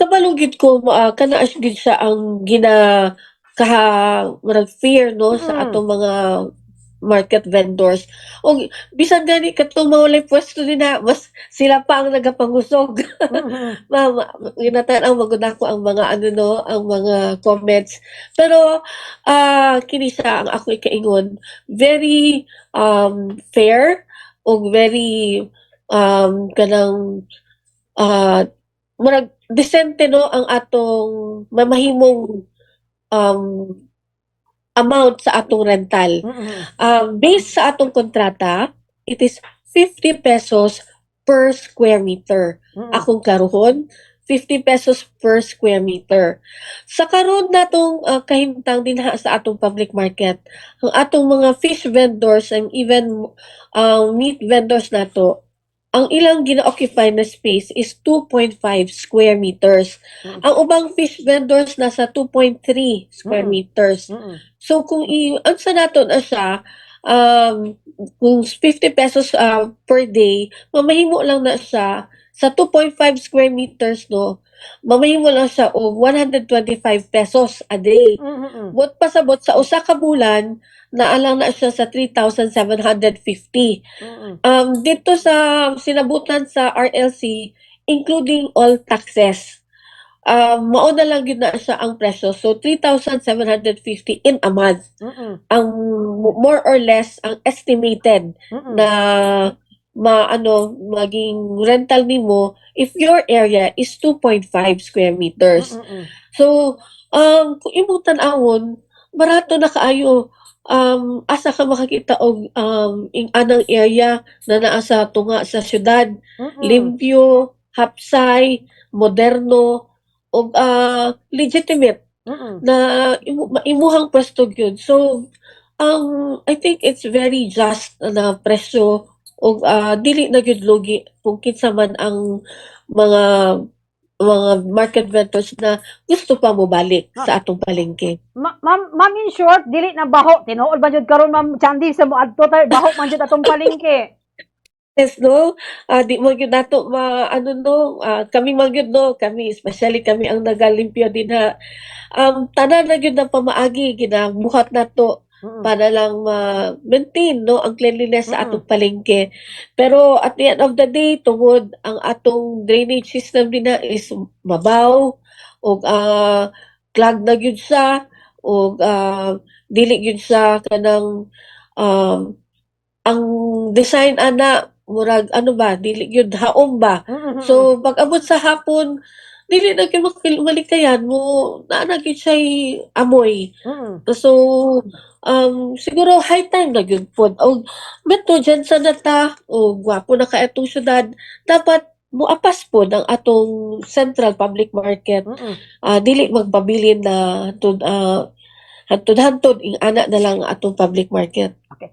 Kabalo gid ko kana gid siya ang kaha murag fear no sa Mm. atong mga market vendors. Og bisan gani katong mawalay pwesto dinha mas sila pa ang nagapangusog. Mm. Ginatan-aw magud nako ang mga ano no, ang mga comments. Pero kini siya ang ako ikaingon, very fair og very kanang murag disente no ang atong mamahimong um, amount sa atong rental. Mm. Based sa atong kontrata, it is 50 pesos per square meter. Mm. Akong karuhon, 50 pesos per square meter. Sa karon natong kahimtang dinha sa atong public market, ang atong mga fish vendors and even meat vendors nato, ang ilang gina-occupy na space is 2.5 square meters. Mm. Ang ubang fish vendors nasa 2.3 square Mm. meters. Mm. So kung unsa nato na siya, kung 50 pesos per day, mamahimo lang na siya sa 2.5 square meters no, mamahimo lang siya og 125 pesos a day. Mm. Bot pasabot sa usa ka bulan, naalang na siya sa 3,750. Mm. Dito sa sinabutan sa RLC, including all taxes, mao na lang yun na siya ang presyo. So, 3,750 in a month. Mm. Ang more or less, ang estimated Mm. na maging rental nimo if your area is 2.5 square meters. Mm. So, kung imong tan-awon, barato na kaayo. Asa ka makakita og ing anang area na naa sa tunga sa syudad, Mm. limpyo, hapsay, moderno, og legitimate Mm. na imuhang pwesto gyud. So, I think it's very just na presyo og dili na gyud lugi kung kinsa man ang mga market vendors na gusto pa mo balik sa atong palengke. Ma'am, in short, dili na baho. Tinuod ba jud karon Ma'am Chandy sa mo adto tayo baho man jud atong palengke. Yes, no? Di mo gyud nato ano no, kami man gyud no, kami especially kami ang nagalimpyo din ha. Tanan na gyud na pamaagi ginabuhat nato Mm. para lang ma-maintain no ang cleanliness sa Mm. atong palengke. Pero at the end of the day, tungod ang atong drainage system din na is mabaw og clog na gyud siya og dili gyud siya kanang um, ang design ana murag ano ba dili gyud haom ba. Mm. So pag abot sa hapon dili na gyud malikayan mo naa na gyud siya'y amoy. Mm. So siguro high time na gyud pod og meto diyan sa nata o gwapo na ka atong syudad dapat moapas pod ang atong central public market. Mm. Dili magpabilin na hantod hantod ing ana na lang atong public market. Okay.